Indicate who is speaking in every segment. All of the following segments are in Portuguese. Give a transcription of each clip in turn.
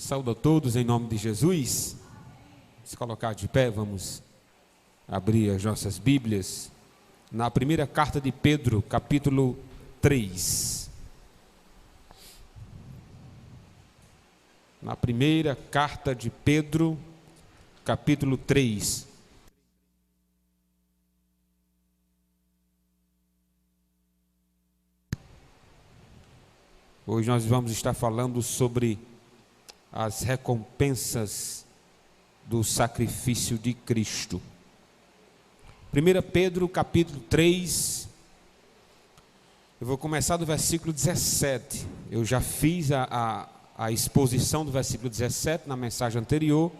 Speaker 1: Saúdo a todos em nome de Jesus. Se colocar de pé, vamos abrir as nossas Bíblias na primeira carta de Pedro, capítulo 3. Na primeira carta de Pedro, capítulo 3. Hoje nós vamos estar falando sobre as recompensas do sacrifício de Cristo. 1 Pedro capítulo 3, eu vou começar do versículo 17. Eu já fiz a exposição do versículo 17 na mensagem anterior,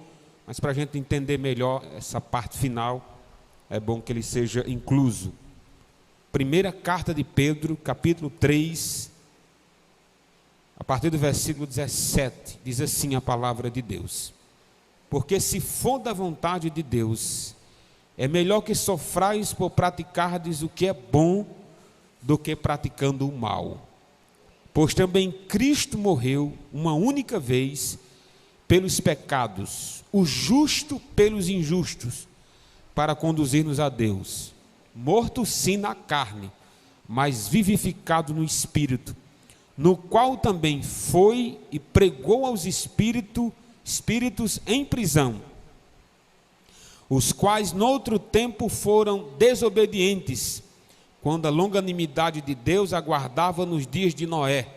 Speaker 1: mas para a gente entender melhor essa parte final, é bom que ele seja incluso. Primeira carta de Pedro, capítulo 3, a partir do versículo 17, diz assim a palavra de Deus: porque se for da vontade de Deus, é melhor que sofrais por praticardes o que é bom, do que praticando o mal. Pois também Cristo morreu uma única vez pelos pecados, o justo pelos injustos, para conduzir-nos a Deus, morto sim na carne, mas vivificado no Espírito, no qual também foi e pregou aos espíritos em prisão, os quais noutro tempo foram desobedientes, quando a longanimidade de Deus aguardava nos dias de Noé,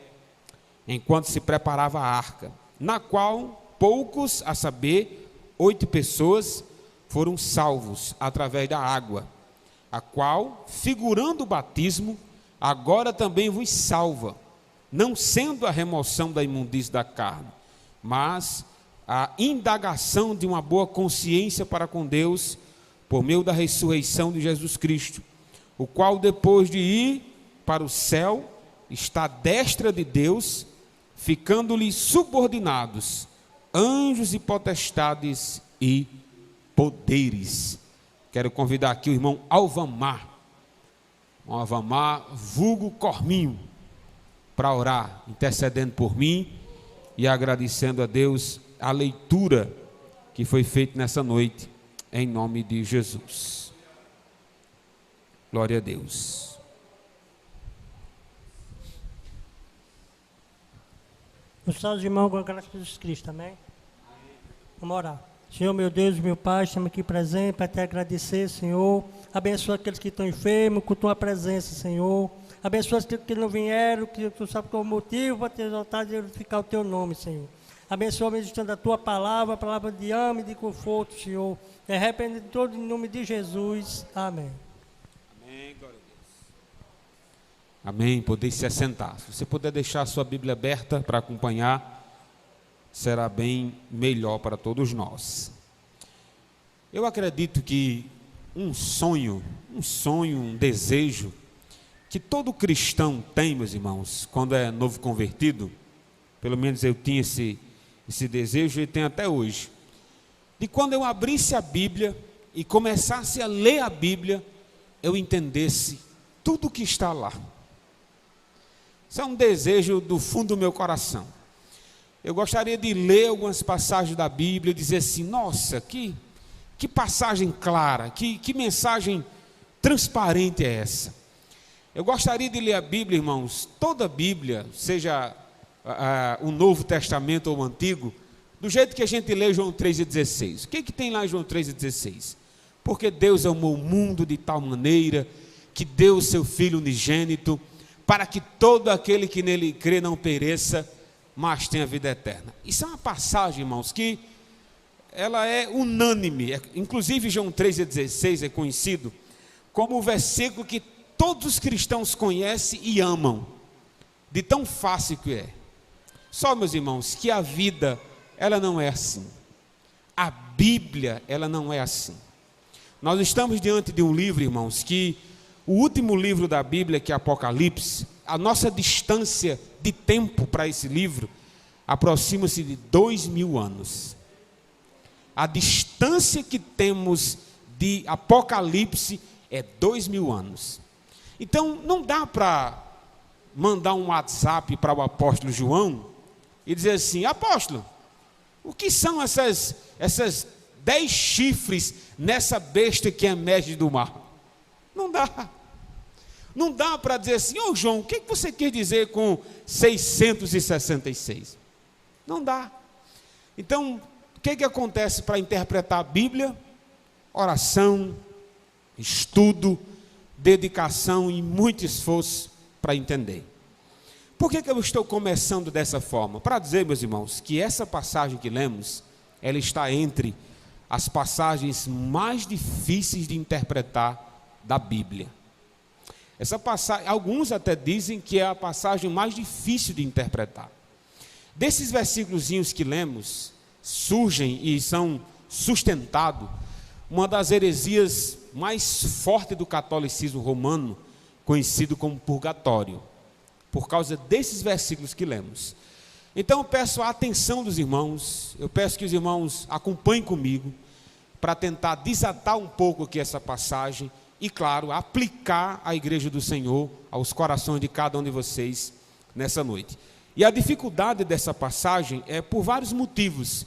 Speaker 1: enquanto se preparava a arca, na qual poucos, a saber, 8 pessoas, foram salvos através da água, a qual, figurando o batismo, agora também vos salva, não sendo a remoção da imundície da carne, mas a indagação de uma boa consciência para com Deus, por meio da ressurreição de Jesus Cristo, o qual, depois de ir para o céu, está à destra de Deus, ficando-lhe subordinados anjos e potestades e poderes. Quero convidar aqui o irmão Alvamar, vulgo Corminho, para orar, intercedendo por mim e agradecendo a Deus a leitura que foi feita nessa noite, em nome de Jesus. Glória a Deus.
Speaker 2: Os salvos irmãos, com a graça de Jesus Cristo, amém? Vamos orar. Senhor, meu Deus, meu Pai, estamos aqui presentes para te agradecer, Senhor. Abençoa aqueles que estão enfermos com tua presença, Senhor. Abençoa aqueles que não vieram, que tu sabe qual é o motivo para te exaltar e glorificar o teu nome, Senhor. Abençoa a meditação da tua palavra, a palavra de amo e de conforto, Senhor. Arrepende de todo em nome de Jesus. Amém.
Speaker 1: Amém, glória a Deus. Amém, poder se assentar. Se você puder deixar a sua Bíblia aberta para acompanhar, será bem melhor para todos nós. Eu acredito que um sonho, um desejo, que todo cristão tem, meus irmãos, quando é novo convertido, pelo menos eu tinha esse desejo e tenho até hoje, de quando eu abrisse a Bíblia e começasse a ler a Bíblia, eu entendesse tudo que está lá. Isso é um desejo do fundo do meu coração. Eu gostaria de ler algumas passagens da Bíblia e dizer assim: nossa, que passagem clara, que mensagem transparente é essa? Eu gostaria de ler a Bíblia, irmãos, toda a Bíblia, seja o Novo Testamento ou o Antigo, do jeito que a gente lê João 3,16. O que tem lá em João 3,16? Porque Deus amou o mundo de tal maneira que deu o seu Filho unigênito, para que todo aquele que nele crê não pereça, mas tenha vida eterna. Isso é uma passagem, irmãos, que ela é unânime. Inclusive João 3,16 é conhecido como o versículo que todos os cristãos conhecem e amam, de tão fácil que é. Só, meus irmãos, que a vida, ela não é assim. A Bíblia, ela não é assim. Nós estamos diante de um livro, irmãos, que o último livro da Bíblia, que é Apocalipse, a nossa distância de tempo para esse livro aproxima-se de 2000 anos. A distância que temos de Apocalipse é 2000 anos. Então, não dá para mandar um WhatsApp para o apóstolo João e dizer assim: apóstolo, O que são essas 10 chifres nessa besta que emerge do mar? Não dá. Não dá para dizer assim, ô João, o que você quer dizer com 666? Não dá. Então, o que acontece para interpretar a Bíblia? Oração, estudo, dedicação e muito esforço para entender. Por que eu estou começando dessa forma? Para dizer, meus irmãos, que essa passagem que lemos, ela está entre as passagens mais difíceis de interpretar da Bíblia. Essa passagem, alguns até dizem que é a passagem mais difícil de interpretar. Desses versículos que lemos, surgem e são sustentados uma das heresias mais fortes do catolicismo romano, conhecido como purgatório, por causa desses versículos que lemos. Então eu peço a atenção dos irmãos, eu peço que os irmãos acompanhem comigo, para tentar desatar um pouco aqui essa passagem, e claro, aplicar a igreja do Senhor aos corações de cada um de vocês nessa noite. E a dificuldade dessa passagem é por vários motivos.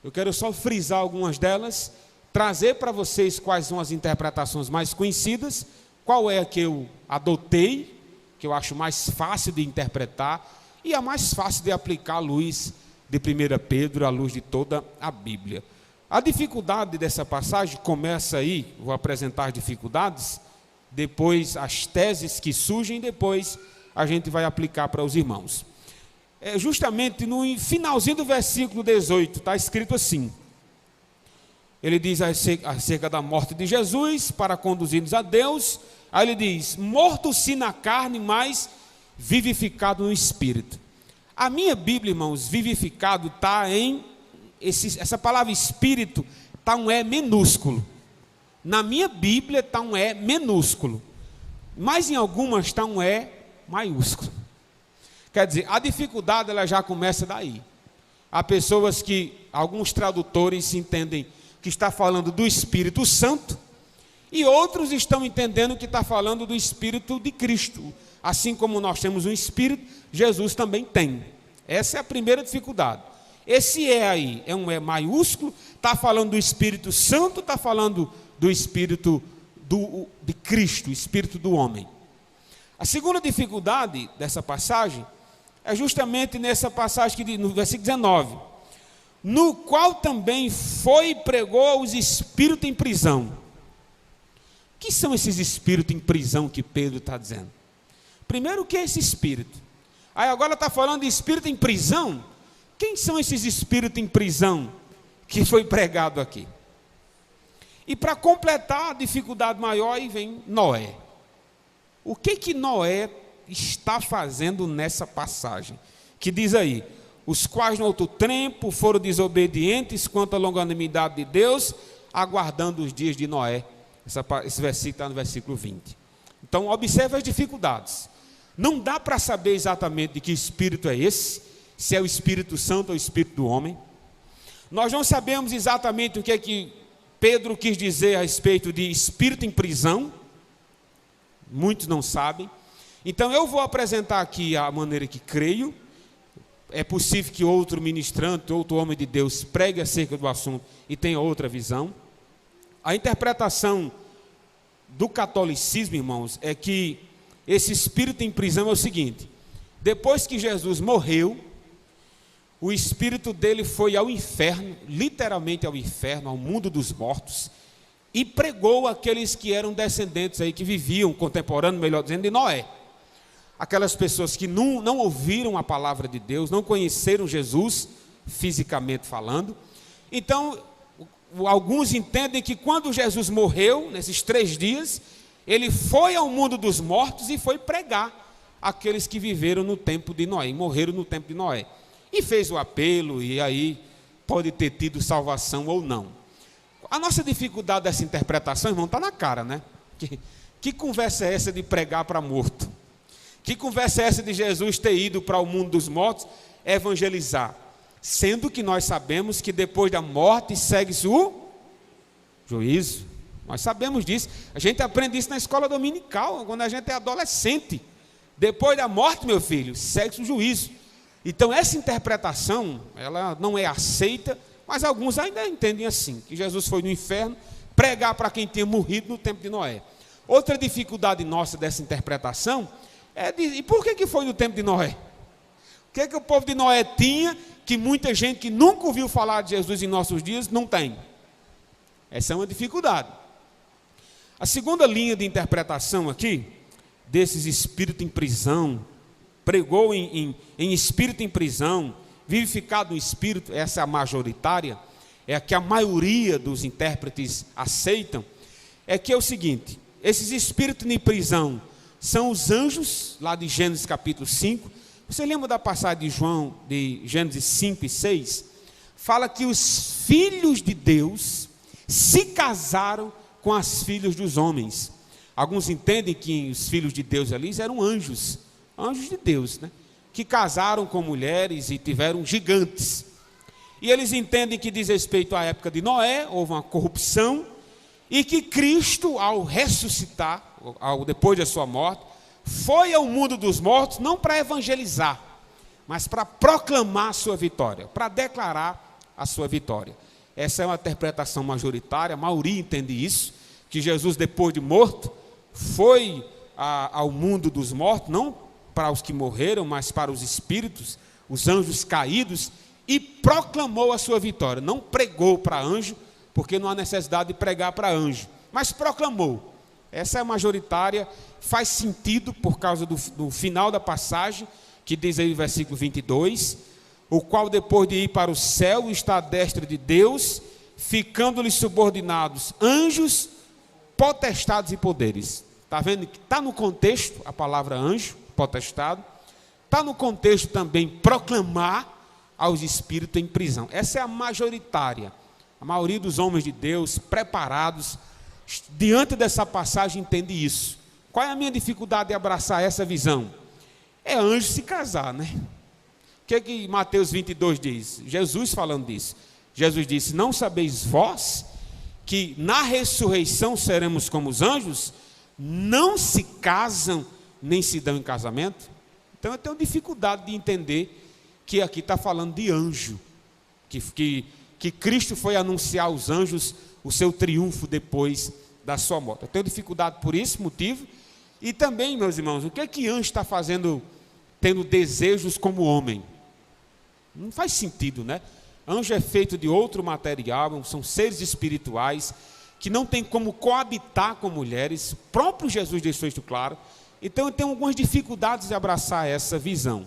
Speaker 1: Eu quero só frisar algumas delas, trazer para vocês quais são as interpretações mais conhecidas, qual é a que eu adotei, que eu acho mais fácil de interpretar, e a mais fácil de aplicar à luz de 1 Pedro, à luz de toda a Bíblia. A dificuldade dessa passagem começa aí, vou apresentar as dificuldades, depois as teses que surgem, depois a gente vai aplicar para os irmãos. Justamente no finalzinho do versículo 18, está escrito assim, ele diz acerca da morte de Jesus, para conduzir-nos a Deus, aí ele diz, morto-se na carne, mas vivificado no Espírito. A minha Bíblia, irmãos, vivificado está em... essa palavra espírito está um E minúsculo. Na minha Bíblia está um E minúsculo, mas em algumas está um E maiúsculo. Quer dizer, a dificuldade ela já começa daí. Há pessoas que, alguns tradutores entendem que está falando do Espírito Santo, e outros estão entendendo que está falando do Espírito de Cristo. Assim como nós temos um Espírito, Jesus também tem. Essa é a primeira dificuldade. Esse E aí é um E maiúsculo, está falando do Espírito Santo, está falando do Espírito de Cristo, o Espírito do homem. A segunda dificuldade dessa passagem é justamente nessa passagem que no versículo 19, no qual também foi e pregou aos espíritos em prisão. O que são esses espíritos em prisão que Pedro está dizendo? Primeiro, o que é esse espírito? Aí agora está falando de espírito em prisão. Quem são esses espíritos em prisão que foi pregado aqui? E para completar a dificuldade maior, aí vem Noé. O que Noé está fazendo nessa passagem? Que diz aí, os quais no outro tempo foram desobedientes quanto à longanimidade de Deus, aguardando os dias de Noé. Esse versículo está no versículo 20. Então, observe as dificuldades. Não dá para saber exatamente de que espírito é esse, se é o Espírito Santo ou o Espírito do homem. Nós não sabemos exatamente o que é que Pedro quis dizer a respeito de espírito em prisão. Muitos não sabem. Então eu vou apresentar aqui a maneira que creio. É possível que outro ministrante, outro homem de Deus pregue acerca do assunto e tenha outra visão. A interpretação do catolicismo, irmãos, é que esse espírito em prisão é o seguinte: depois que Jesus morreu, o espírito dele foi ao inferno, literalmente ao inferno, ao mundo dos mortos, e pregou aqueles que eram descendentes aí, que viviam, contemporâneo, melhor dizendo, de Noé. Aquelas pessoas que não ouviram a palavra de Deus, não conheceram Jesus, fisicamente falando. Então, alguns entendem que quando Jesus morreu, nesses 3 dias, ele foi ao mundo dos mortos e foi pregar aqueles que viveram no tempo de Noé, e morreram no tempo de Noé. E fez o apelo, e aí pode ter tido salvação ou não. A nossa dificuldade dessa interpretação, irmão, está na cara, né? Que conversa é essa de pregar para morto? Que conversa é essa de Jesus ter ido para o mundo dos mortos evangelizar? Sendo que nós sabemos que depois da morte segue-se o juízo. Nós sabemos disso. A gente aprende isso na escola dominical, quando a gente é adolescente. Depois da morte, meu filho, segue-se o juízo. Então essa interpretação, ela não é aceita, mas alguns ainda entendem assim, que Jesus foi no inferno pregar para quem tinha morrido no tempo de Noé. Outra dificuldade nossa dessa interpretação é e por que foi no tempo de Noé? O que o povo de Noé tinha que muita gente que nunca ouviu falar de Jesus em nossos dias não tem? Essa é uma dificuldade. A segunda linha de interpretação aqui, desses espíritos em prisão, pregou em espírito em prisão, vivificado no espírito, essa é a majoritária, é a que a maioria dos intérpretes aceitam, é que é o seguinte: esses espíritos em prisão são os anjos, lá de Gênesis capítulo 5. Você lembra da passagem de João, de Gênesis 5 e 6? Fala que os filhos de Deus se casaram com as filhas dos homens. Alguns entendem que os filhos de Deus ali eram anjos de Deus, né? Que casaram com mulheres e tiveram gigantes. E eles entendem que diz respeito à época de Noé, houve uma corrupção, e que Cristo, ao ressuscitar, depois da sua morte, foi ao mundo dos mortos, não para evangelizar, mas para proclamar a sua vitória, para declarar a sua vitória. Essa é uma interpretação majoritária, a maioria entende isso, que Jesus, depois de morto, foi ao mundo dos mortos, não para os que morreram, mas para os espíritos, os anjos caídos, e proclamou a sua vitória. Não pregou para anjo, porque não há necessidade de pregar para anjo, mas proclamou. Essa é a majoritária, faz sentido por causa do final da passagem, que diz aí o versículo 22, o qual depois de ir para o céu está à destra de Deus, ficando-lhe subordinados anjos, potestades e poderes. Está vendo que está no contexto a palavra anjo, potestade, está no contexto também proclamar aos espíritos em prisão. Essa é a majoritária. A maioria dos homens de Deus preparados diante dessa passagem entende isso. Qual é a minha dificuldade de abraçar essa visão? É anjo se casar, né? O que Mateus 22 diz? Jesus falando disso. Jesus disse: não sabeis vós que na ressurreição seremos como os anjos? Não se casam nem se dão em casamento? Então eu tenho dificuldade de entender que aqui está falando de anjo, que Cristo foi anunciar aos anjos o seu triunfo depois da sua morte. Eu tenho dificuldade por esse motivo. E também, meus irmãos, o que anjo está fazendo, tendo desejos como homem? Não faz sentido, né? Anjo é feito de outro material, são seres espirituais, que não tem como coabitar com mulheres. O próprio Jesus deixou isso claro. Então eu tenho algumas dificuldades de abraçar essa visão.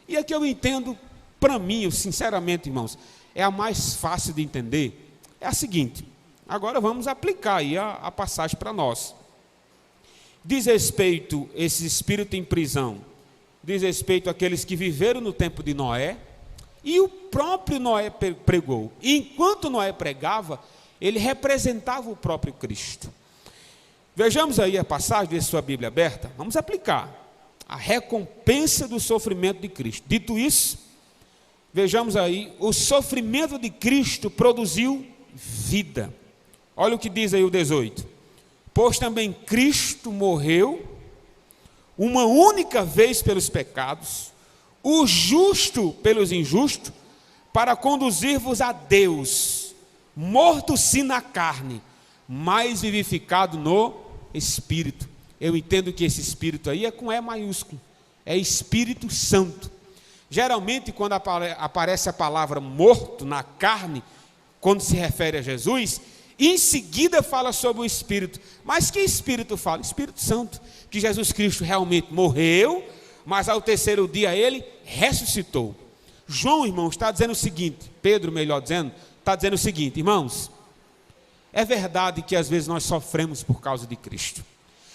Speaker 1: E aqui eu entendo, para mim, eu, sinceramente, irmãos, é a mais fácil de entender, é a seguinte. Agora vamos aplicar aí a passagem para nós. Diz respeito a esse espírito em prisão, diz respeito àqueles que viveram no tempo de Noé, e o próprio Noé pregou. E enquanto Noé pregava, ele representava o próprio Cristo. Vejamos aí a passagem, deixe sua Bíblia aberta, vamos aplicar a recompensa do sofrimento de Cristo. Dito isso, vejamos aí, o sofrimento de Cristo produziu vida. Olha o que diz aí o 18. Pois também Cristo morreu uma única vez pelos pecados, o justo pelos injustos, para conduzir-vos a Deus, morto sim na carne, mas vivificado no Espírito. Eu entendo que esse Espírito aí é com E maiúsculo, é Espírito Santo. Geralmente, quando aparece a palavra morto na carne, quando se refere a Jesus, em seguida fala sobre o Espírito. Mas que Espírito fala? Espírito Santo, que Jesus Cristo realmente morreu, mas ao terceiro dia ele ressuscitou. João, irmãos, está dizendo o seguinte, Pedro, melhor dizendo, está dizendo o seguinte: irmãos, é verdade que às vezes nós sofremos por causa de Cristo.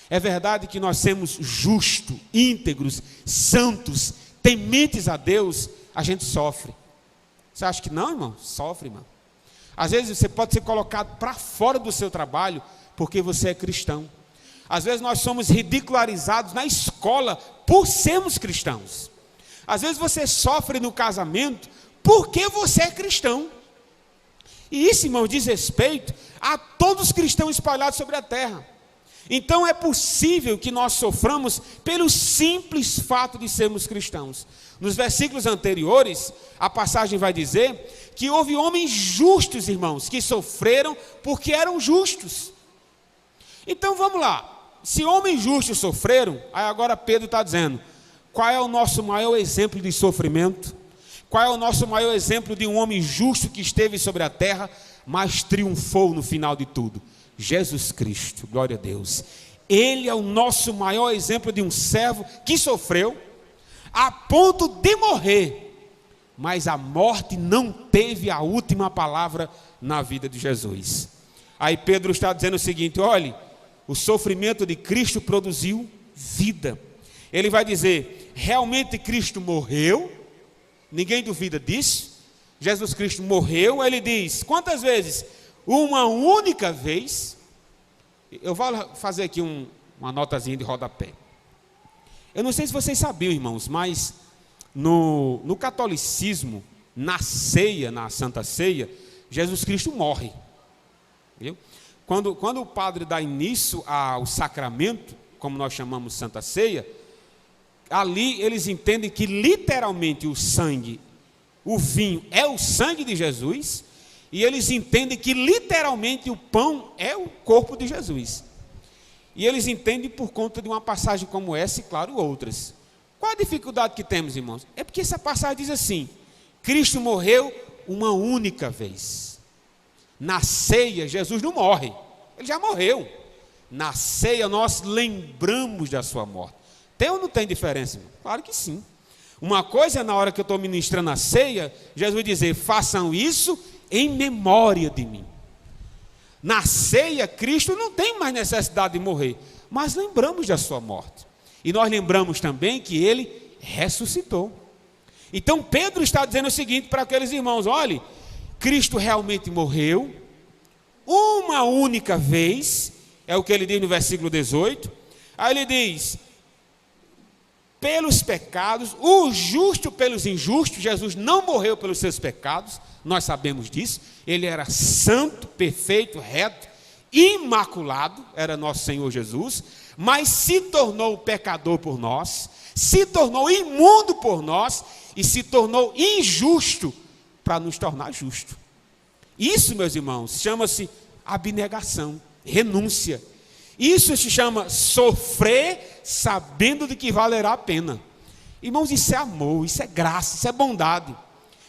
Speaker 1: É verdade que nós somos justos, íntegros, santos, tementes a Deus, a gente sofre. Você acha que não, irmão? Sofre, irmão. Às vezes você pode ser colocado para fora do seu trabalho porque você é cristão. Às vezes nós somos ridicularizados na escola por sermos cristãos. Às vezes você sofre no casamento porque você é cristão. E isso, irmão, diz respeito a todos os cristãos espalhados sobre a terra. Então é possível que nós soframos pelo simples fato de sermos cristãos. Nos versículos anteriores, a passagem vai dizer que houve homens justos, irmãos, que sofreram porque eram justos. Então vamos lá, se homens justos sofreram, aí agora Pedro está dizendo, qual é o nosso maior exemplo de sofrimento? Qual é o nosso maior exemplo de um homem justo que esteve sobre a terra, mas triunfou no final de tudo? Jesus Cristo, glória a Deus. Ele é o nosso maior exemplo de um servo que sofreu a ponto de morrer, mas a morte não teve a última palavra na vida de Jesus. Aí Pedro está dizendo o seguinte, olhe, o sofrimento de Cristo produziu vida. Ele vai dizer, realmente Cristo morreu, ninguém duvida disso, Jesus Cristo morreu, ele diz, quantas vezes? Uma única vez. Eu vou fazer aqui uma notazinha de rodapé. Eu não sei se vocês sabiam, irmãos, mas no catolicismo, na ceia, na Santa Ceia, Jesus Cristo morre. Viu? Quando o padre dá início ao sacramento, como nós chamamos Santa Ceia, ali eles entendem que literalmente o sangue, o vinho é o sangue de Jesus, e eles entendem que literalmente o pão é o corpo de Jesus. E eles entendem por conta de uma passagem como essa e, claro, outras. Qual a dificuldade que temos, irmãos? É porque essa passagem diz assim, Cristo morreu uma única vez. Na ceia, Jesus não morre, ele já morreu. Na ceia, nós lembramos da sua morte. Tem ou não tem diferença, irmão? Claro que sim. Uma coisa é na hora que eu estou ministrando a ceia, Jesus vai dizer, façam isso em memória de mim. Na ceia, Cristo não tem mais necessidade de morrer, mas lembramos da sua morte. E nós lembramos também que ele ressuscitou. Então Pedro está dizendo o seguinte para aqueles irmãos, olhe, Cristo realmente morreu, uma única vez, é o que ele diz no versículo 18, aí ele diz, pelos pecados, o justo pelos injustos, Jesus não morreu pelos seus pecados, nós sabemos disso, ele era santo, perfeito, reto, imaculado, era nosso Senhor Jesus, mas se tornou pecador por nós, se tornou imundo por nós, e se tornou injusto para nos tornar justo. Isso, meus irmãos, chama-se abnegação, renúncia. Isso se chama sofrer sabendo de que valerá a pena. Irmãos, isso é amor, isso é graça, isso é bondade.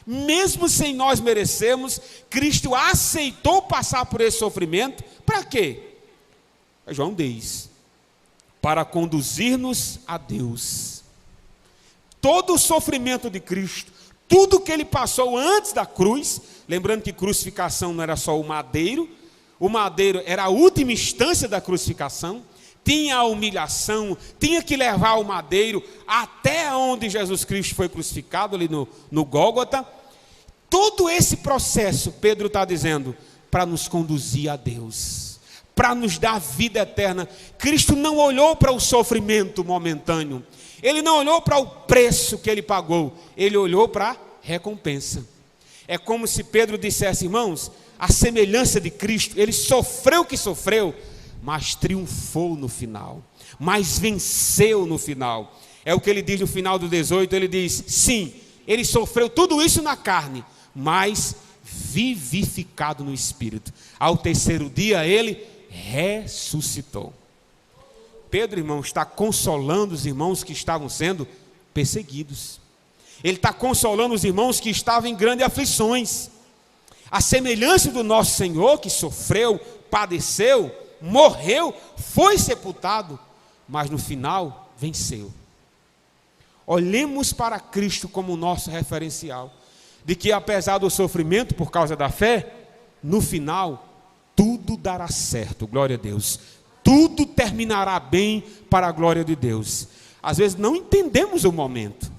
Speaker 1: Mesmo sem nós merecermos, Cristo aceitou passar por esse sofrimento. Para quê? João diz, para conduzir-nos a Deus. Todo o sofrimento de Cristo, tudo que ele passou antes da cruz, lembrando que crucificação não era só o madeiro era a última instância da crucificação, tinha a humilhação, tinha que levar o madeiro até onde Jesus Cristo foi crucificado, ali no Gólgota. Todo esse processo, Pedro está dizendo, para nos conduzir a Deus, para nos dar vida eterna. Cristo não olhou para o sofrimento momentâneo, ele não olhou para o preço que ele pagou, ele olhou para a recompensa. É como se Pedro dissesse, irmãos, a semelhança de Cristo, ele sofreu o que sofreu, mas triunfou no final, mas venceu no final. É o que ele diz no final do 18, ele diz, sim, ele sofreu tudo isso na carne, mas vivificado no Espírito. Ao terceiro dia ele ressuscitou. Pedro, irmão, está consolando os irmãos que estavam sendo perseguidos. Ele está consolando os irmãos que estavam em grandes aflições. A semelhança do nosso Senhor, que sofreu, padeceu, morreu, foi sepultado, mas no final venceu. Olhemos para Cristo como nosso referencial, de que apesar do sofrimento por causa da fé, no final tudo dará certo, glória a Deus, tudo terminará bem para a glória de Deus. Às vezes não entendemos o momento,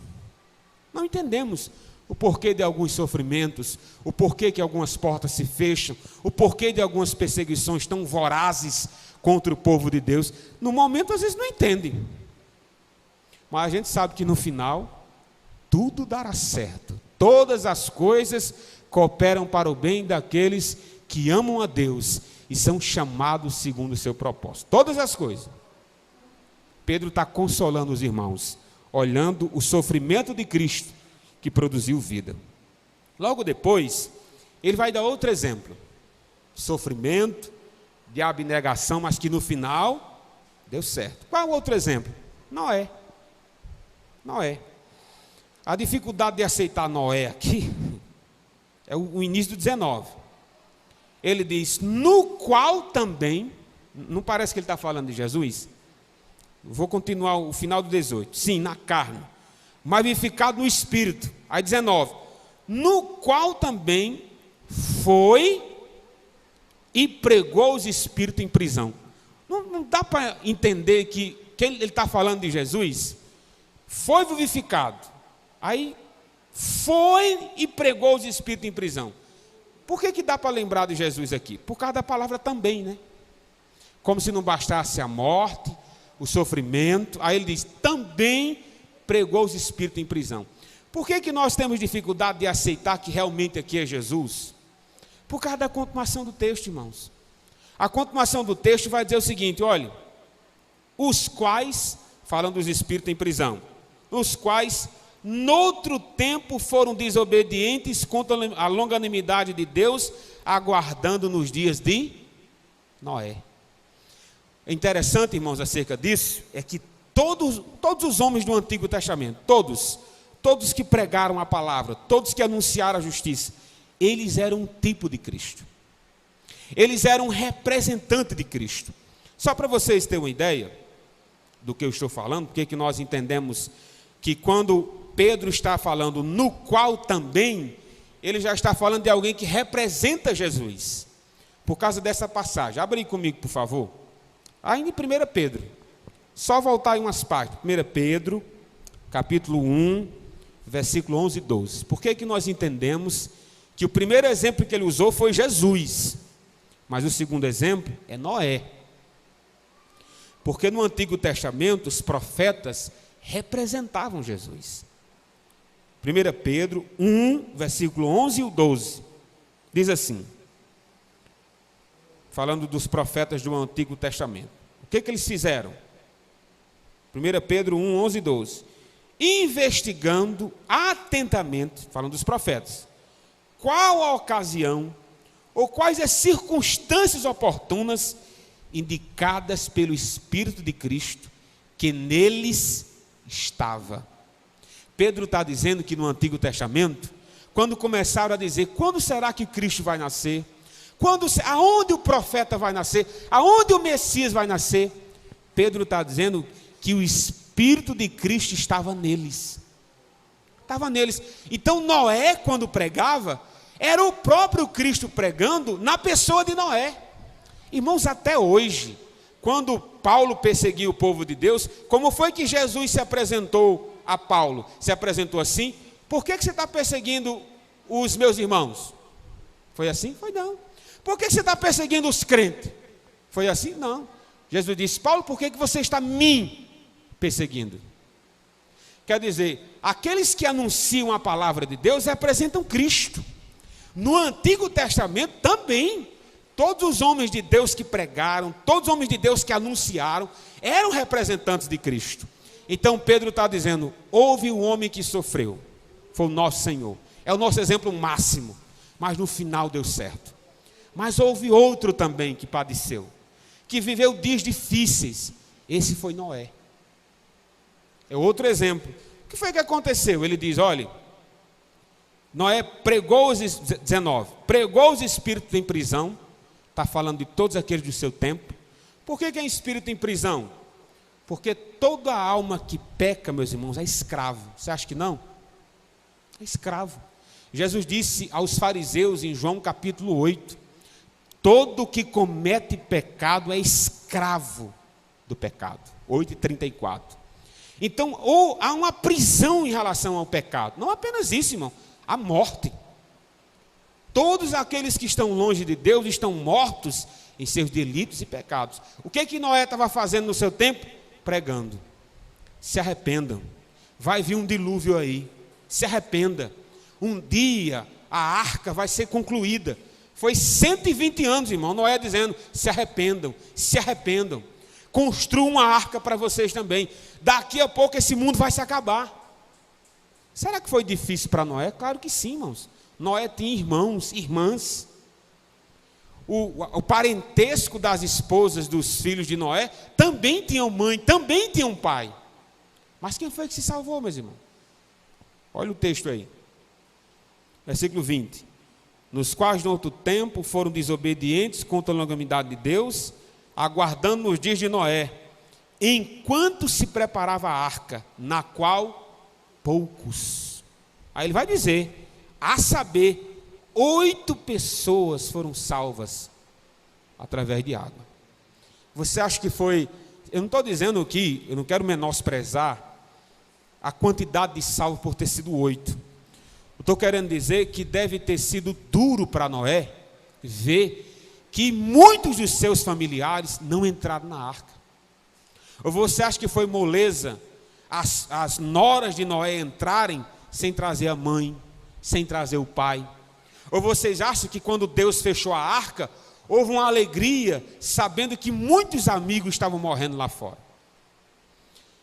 Speaker 1: não entendemos o porquê de alguns sofrimentos, o porquê que algumas portas se fecham, o porquê de algumas perseguições tão vorazes contra o povo de Deus. No momento às vezes não entende, mas a gente sabe que no final tudo dará certo, todas as coisas cooperam para o bem daqueles que amam a Deus e são chamados segundo o seu propósito, todas as coisas. Pedro está consolando os irmãos, olhando o sofrimento de Cristo que produziu vida. Logo depois, ele vai dar outro exemplo. Sofrimento, de abnegação, mas que no final deu certo. Qual é o outro exemplo? Noé. Noé. A dificuldade de aceitar Noé aqui é o início do 19. Ele diz, no qual também, não parece que ele está falando de Jesus? Vou continuar o final do 18. Sim, na carne, mas vivificado no espírito. Aí 19. No qual também foi e pregou os espíritos em prisão. Não dá para entender que ele está falando de Jesus? Foi vivificado. Aí foi e pregou os espíritos em prisão. Por que dá para lembrar de Jesus aqui? Por causa da palavra também, né? Como se não bastasse a morte, o sofrimento. Aí ele diz, também pregou os espíritos em prisão. Por que nós temos dificuldade de aceitar que realmente aqui é Jesus? Por causa da continuação do texto, irmãos. A continuação do texto vai dizer o seguinte, olha, os quais, falando dos espíritos em prisão, os quais noutro tempo foram desobedientes contra a longanimidade de Deus, aguardando nos dias de Noé. É interessante, irmãos, acerca disso, é que todos os homens do Antigo Testamento, todos que pregaram a palavra, todos que anunciaram a justiça, eles eram um tipo de Cristo. Eles eram um representante de Cristo. Só para vocês terem uma ideia do que eu estou falando, porque que nós entendemos que quando Pedro está falando no qual também, ele já está falando de alguém que representa Jesus. Por causa dessa passagem. Abre aí comigo, por favor. Ainda em 1 Pedro. Só voltar aí umas páginas. 1 Pedro, capítulo 1, versículo 11 e 12. Por que nós entendemos que o primeiro exemplo que ele usou foi Jesus, mas o segundo exemplo é Noé? Porque no Antigo Testamento os profetas representavam Jesus. 1 Pedro 1, versículo 11 e 12, diz assim, falando dos profetas do Antigo Testamento. O que eles fizeram? 1 Pedro 1, 11 e 12. Investigando atentamente, falando dos profetas, qual a ocasião ou quais as circunstâncias oportunas indicadas pelo Espírito de Cristo que neles estava. Pedro está dizendo que no Antigo Testamento, quando começaram a dizer, quando será que Cristo vai nascer? Aonde o profeta vai nascer? Aonde o Messias vai nascer? Pedro está dizendo que o Espírito de Cristo estava neles. Estava neles. Então Noé, quando pregava, era o próprio Cristo pregando na pessoa de Noé. Irmãos, até hoje, quando Paulo perseguiu o povo de Deus, como foi que Jesus se apresentou a Paulo? Se apresentou assim: por que você está perseguindo os meus irmãos? Foi assim? Foi não. Por que você está perseguindo os crentes? Foi assim? Não. Jesus disse: Paulo, por que você está me perseguindo? Quer dizer, aqueles que anunciam a palavra de Deus representam Cristo. No Antigo Testamento também, todos os homens de Deus que pregaram, todos os homens de Deus que anunciaram, eram representantes de Cristo. Então Pedro está dizendo: houve um homem que sofreu, foi o nosso Senhor, é o nosso exemplo máximo, mas no final deu certo. Mas houve outro também que padeceu, que viveu dias difíceis. Esse foi Noé. É outro exemplo. O que foi que aconteceu? Ele diz: olha, Noé pregou os 19, pregou os espíritos em prisão. Está falando de todos aqueles do seu tempo. Por que é espírito em prisão? Porque toda alma que peca, meus irmãos, é escravo. Você acha que não? É escravo. Jesus disse aos fariseus em João capítulo 8: todo que comete pecado é escravo do pecado. 8:34. Então, ou há uma prisão em relação ao pecado. Não apenas isso, irmão, a morte. Todos aqueles que estão longe de Deus estão mortos em seus delitos e pecados. O que Noé estava fazendo no seu tempo? Pregando: se arrependam, vai vir um dilúvio aí, se arrependa, um dia a arca vai ser concluída. Foi 120 anos, irmão, Noé dizendo: se arrependam, se arrependam. construam uma arca para vocês também. Daqui a pouco esse mundo vai se acabar. Será que foi difícil para Noé? Claro que sim, irmãos. Noé tinha irmãos, irmãs. O parentesco das esposas dos filhos de Noé também tinham mãe, também tinham pai. Mas quem foi que se salvou, meus irmãos? Olha o texto aí. Versículo 20. Nos quais no outro tempo foram desobedientes contra a longanimidade de Deus, aguardando nos dias de Noé, enquanto se preparava a arca, na qual poucos. Aí ele vai dizer, a saber, 8 pessoas foram salvas através de água. Você acha que foi... Eu não estou dizendo aqui, eu não quero menosprezar a quantidade de salvos por ter sido 8. Eu estou querendo dizer que deve ter sido duro para Noé ver que muitos dos seus familiares não entraram na arca. Ou você acha que foi moleza as noras de Noé entrarem sem trazer a mãe, sem trazer o pai? Ou vocês acham que quando Deus fechou a arca, houve uma alegria, sabendo que muitos amigos estavam morrendo lá fora?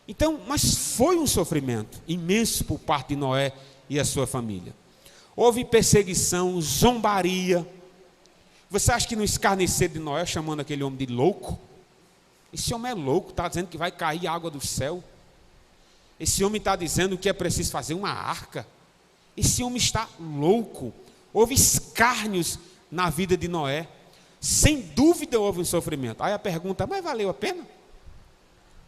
Speaker 1: Então, mas foi um sofrimento imenso por parte de Noé e a sua família. Houve perseguição, zombaria. Você acha que não escarneceram de Noé, chamando aquele homem de louco? Esse homem é louco, está dizendo que vai cair água do céu. Esse homem está dizendo que é preciso fazer uma arca. Esse homem está louco. Houve escárnios na vida de Noé. Sem dúvida houve um sofrimento. Aí a pergunta, mas valeu a pena?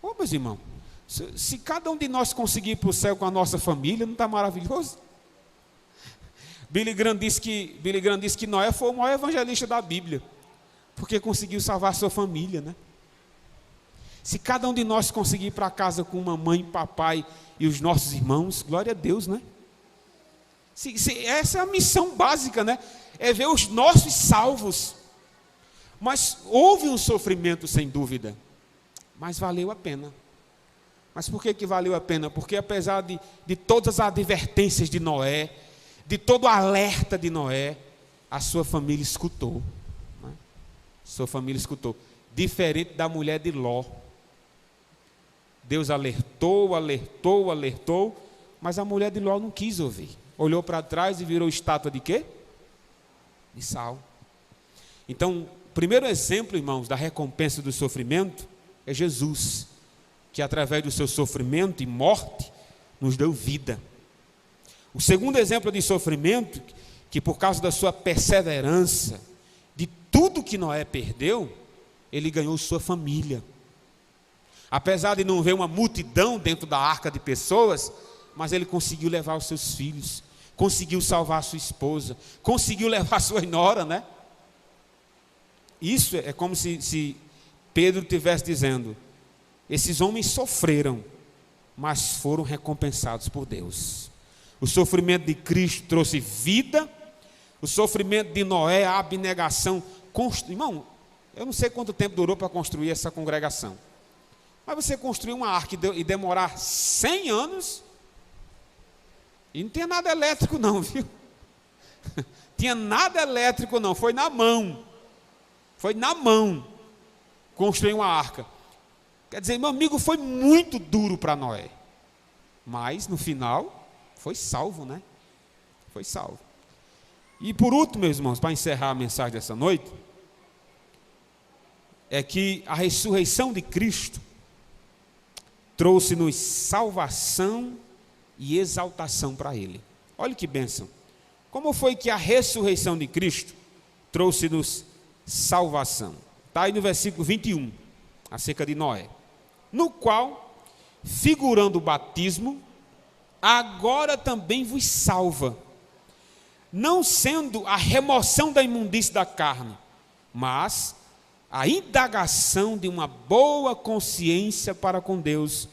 Speaker 1: Ô, meus irmãos, se cada um de nós conseguir ir para o céu com a nossa família, não está maravilhoso? Billy Graham disse que Noé foi o maior evangelista da Bíblia, porque conseguiu salvar a sua família, né? Se cada um de nós conseguir ir para casa com mamãe, papai e os nossos irmãos, glória a Deus, né? Essa é a missão básica, né? É ver os nossos salvos. Mas houve um sofrimento, sem dúvida, mas valeu a pena. Mas por que valeu a pena? Porque apesar de todas as advertências de Noé, de todo o alerta de Noé, a sua família escutou, né? Sua família escutou. Diferente da mulher de Ló. Deus alertou, mas a mulher de Ló não quis ouvir. Olhou para trás e virou estátua de quê? De sal. Então, o primeiro exemplo, irmãos, da recompensa do sofrimento é Jesus, que através do seu sofrimento e morte nos deu vida. O segundo exemplo de sofrimento, que por causa da sua perseverança, de tudo que Noé perdeu, ele ganhou sua família. Apesar de não ver uma multidão dentro da arca de pessoas, mas ele conseguiu levar os seus filhos, conseguiu salvar a sua esposa, conseguiu levar a sua nora, né? Isso é como se Pedro estivesse dizendo, esses homens sofreram, mas foram recompensados por Deus. O sofrimento de Cristo trouxe vida, o sofrimento de Noé, a abnegação. Irmão, eu não sei quanto tempo durou para construir essa congregação, mas você construir uma arca e demorar 100 anos, e não tinha nada elétrico não, viu? Tinha nada elétrico não, foi na mão construir uma arca. Quer dizer, meu amigo, foi muito duro para Noé, mas no final foi salvo, né? Foi salvo. E por último, meus irmãos, para encerrar a mensagem dessa noite, é que a ressurreição de Cristo trouxe-nos salvação e exaltação para Ele. Olha que bênção. Como foi que a ressurreição de Cristo trouxe-nos salvação? Está aí no versículo 21, acerca de Noé. No qual, figurando o batismo, agora também vos salva, não sendo a remoção da imundície da carne, mas a indagação de uma boa consciência para com Deus,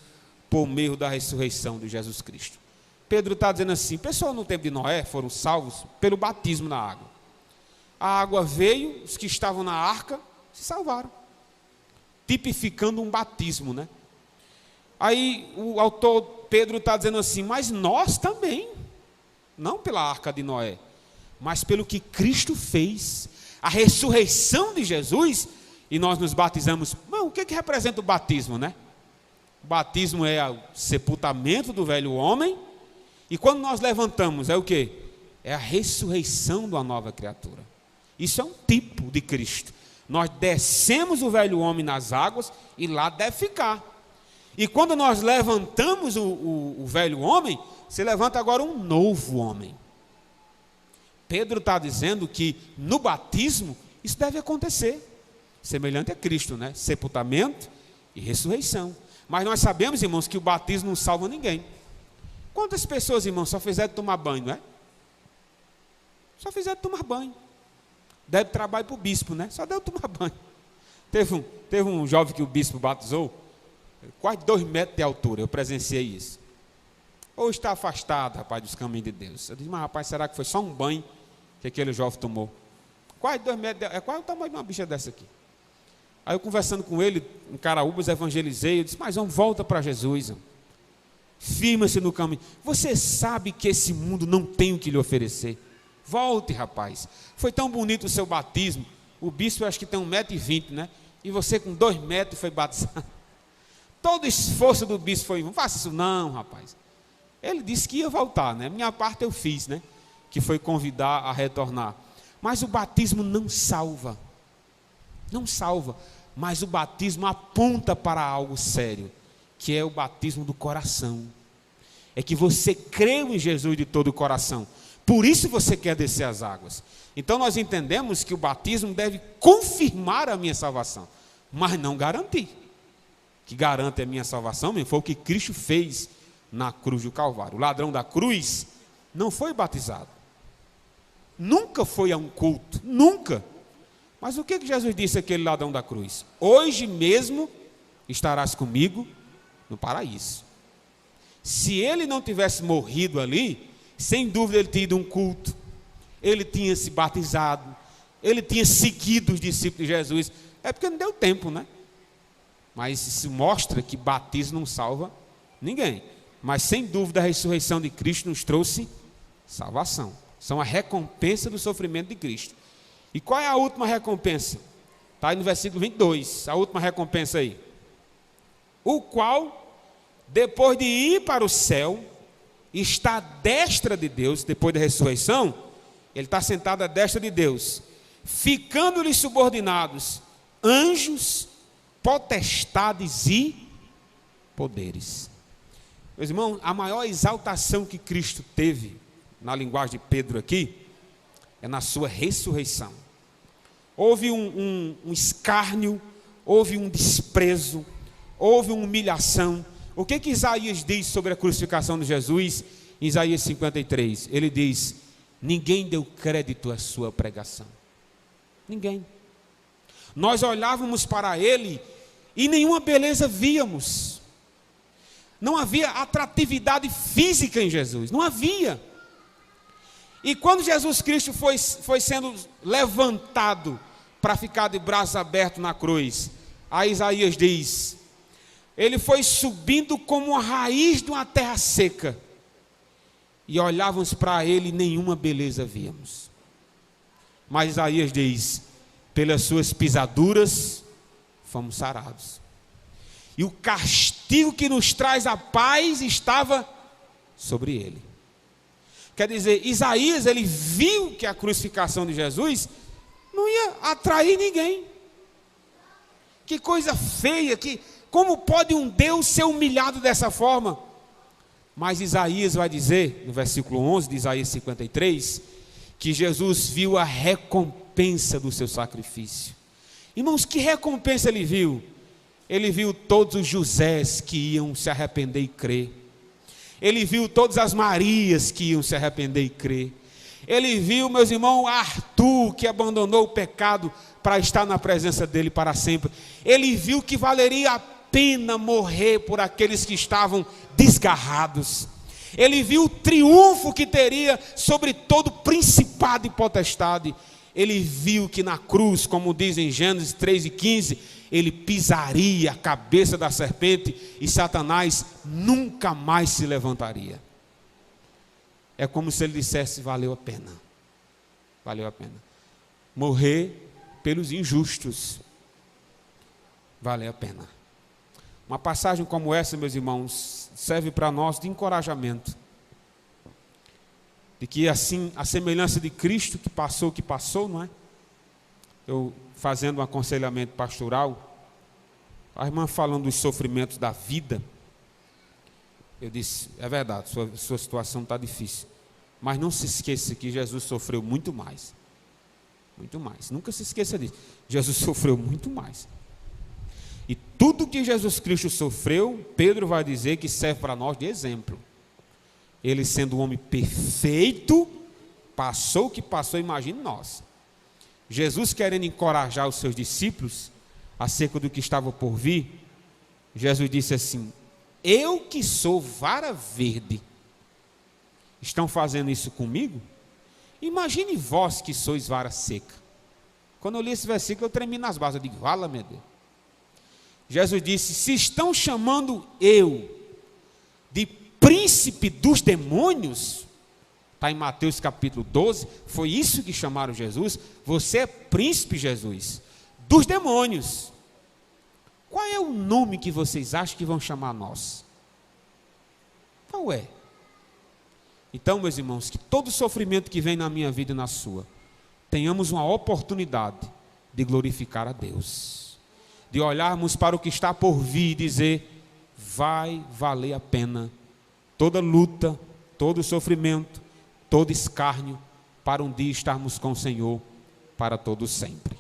Speaker 1: por meio da ressurreição de Jesus Cristo. Pedro está dizendo assim, pessoal no tempo de Noé foram salvos pelo batismo na água. A água veio, os que estavam na arca se salvaram, tipificando um batismo, né? Aí o autor Pedro está dizendo assim, mas nós também, não pela arca de Noé, mas pelo que Cristo fez, a ressurreição de Jesus, e nós nos batizamos. Não, que representa o batismo, né? O batismo é o sepultamento do velho homem, e quando nós levantamos, é o quê? É a ressurreição de uma nova criatura. Isso é um tipo de Cristo. Nós descemos o velho homem nas águas e lá deve ficar. E quando nós levantamos o velho homem, se levanta agora um novo homem. Pedro está dizendo que no batismo isso deve acontecer. Semelhante a Cristo, né? Sepultamento e ressurreição. Mas nós sabemos, irmãos, que o batismo não salva ninguém. Quantas pessoas, irmãos, só fizeram tomar banho, não é? Só fizeram tomar banho. Deve trabalho para o bispo, né? Só deu tomar banho. Teve um jovem que o bispo batizou, quase 2 metros de altura, eu presenciei isso. Ou está afastado, rapaz, dos caminhos de Deus. Eu disse, mas rapaz, será que foi só um banho que aquele jovem tomou? Quase 2 metros, é quase o tamanho de uma bicha dessa aqui. Aí eu conversando com ele, em Caraúbas, evangelizei, eu disse, mas vamos, volta para Jesus. Firma-se no caminho. Você sabe que esse mundo não tem o que lhe oferecer. Volte, rapaz. Foi tão bonito o seu batismo. O bispo, eu acho que tem 1,20 m, né? E você com 2 metros foi batizado. Todo o esforço do bispo foi, não faça isso não, rapaz. Ele disse que ia voltar, né? Minha parte eu fiz, né? Que foi convidar a retornar. Mas o batismo não salva. Não salva. Mas o batismo aponta para algo sério, que é o batismo do coração. É que você creu em Jesus de todo o coração. Por isso você quer descer as águas. Então nós entendemos que o batismo deve confirmar a minha salvação, mas não garantir. Que garante a minha salvação, foi o que Cristo fez na cruz do Calvário. O ladrão da cruz não foi batizado. Nunca foi a um culto, nunca. Mas o que Jesus disse àquele ladrão da cruz? Hoje mesmo estarás comigo no paraíso. Se ele não tivesse morrido ali, sem dúvida ele tinha ido a um culto, ele tinha se batizado, ele tinha seguido os discípulos de Jesus. É porque não deu tempo, né? Mas isso mostra que batismo não salva ninguém. Mas sem dúvida a ressurreição de Cristo nos trouxe salvação. São a recompensa do sofrimento de Cristo. E qual é a última recompensa? Está aí no versículo 22, a última recompensa aí. O qual, depois de ir para o céu, está à destra de Deus, depois da ressurreição, ele está sentado à destra de Deus, ficando-lhe subordinados anjos, potestades e poderes. Meus irmãos, a maior exaltação que Cristo teve, na linguagem de Pedro aqui, é na sua ressurreição. Houve um escárnio, houve um desprezo, houve uma humilhação. O que Isaías diz sobre a crucificação de Jesus? Em Isaías 53, ele diz, ninguém deu crédito à sua pregação. Ninguém. Nós olhávamos para ele e nenhuma beleza víamos. Não havia atratividade física em Jesus, não havia. E quando Jesus Cristo foi sendo levantado para ficar de braços abertos na cruz, a Isaías diz, ele foi subindo como a raiz de uma terra seca, e olhávamos para ele e nenhuma beleza víamos. Mas Isaías diz, pelas suas pisaduras fomos sarados. E o castigo que nos traz a paz estava sobre ele. Quer dizer, Isaías, ele viu que a crucificação de Jesus não ia atrair ninguém. Que coisa feia, como pode um Deus ser humilhado dessa forma? Mas Isaías vai dizer, no versículo 11 de Isaías 53, que Jesus viu a recompensa do seu sacrifício. Irmãos, que recompensa ele viu? Ele viu todos os Josés que iam se arrepender e crer. Ele viu todas as Marias que iam se arrepender e crer. Ele viu, meus irmãos, Arthur, que abandonou o pecado para estar na presença dele para sempre. Ele viu que valeria a pena morrer por aqueles que estavam desgarrados. Ele viu o triunfo que teria sobre todo principado e potestade. Ele viu que na cruz, como diz em Gênesis 3:15, ele pisaria a cabeça da serpente e Satanás nunca mais se levantaria. É como se ele dissesse, valeu a pena. Valeu a pena. Morrer pelos injustos. valer a pena. Uma passagem como essa, meus irmãos, serve para nós de encorajamento. De que assim, a semelhança de Cristo que passou o que passou, não é? Eu fazendo um aconselhamento pastoral, a irmã falando dos sofrimentos da vida, eu disse, é verdade, sua situação está difícil. Mas não se esqueça que Jesus sofreu muito mais. Muito mais. Nunca se esqueça disso. Jesus sofreu muito mais. E tudo que Jesus Cristo sofreu, Pedro vai dizer que serve para nós de exemplo. Ele sendo um homem perfeito, passou o que passou, imagine nós. Jesus querendo encorajar os seus discípulos acerca do que estava por vir, Jesus disse assim, eu que sou vara verde, estão fazendo isso comigo? Imagine vós que sois vara seca. Quando eu li esse versículo, eu tremi nas bases, eu digo, vala, meu Deus. Jesus disse, se estão chamando eu de príncipe dos demônios, está em Mateus capítulo 12, foi isso que chamaram Jesus, você é príncipe, Jesus, dos demônios. Qual é o nome que vocês acham que vão chamar nós? Qual é? Então, meus irmãos, que todo sofrimento que vem na minha vida e na sua, tenhamos uma oportunidade de glorificar a Deus, de olharmos para o que está por vir e dizer, vai valer a pena toda luta, todo sofrimento, todo escárnio, para um dia estarmos com o Senhor para todo sempre.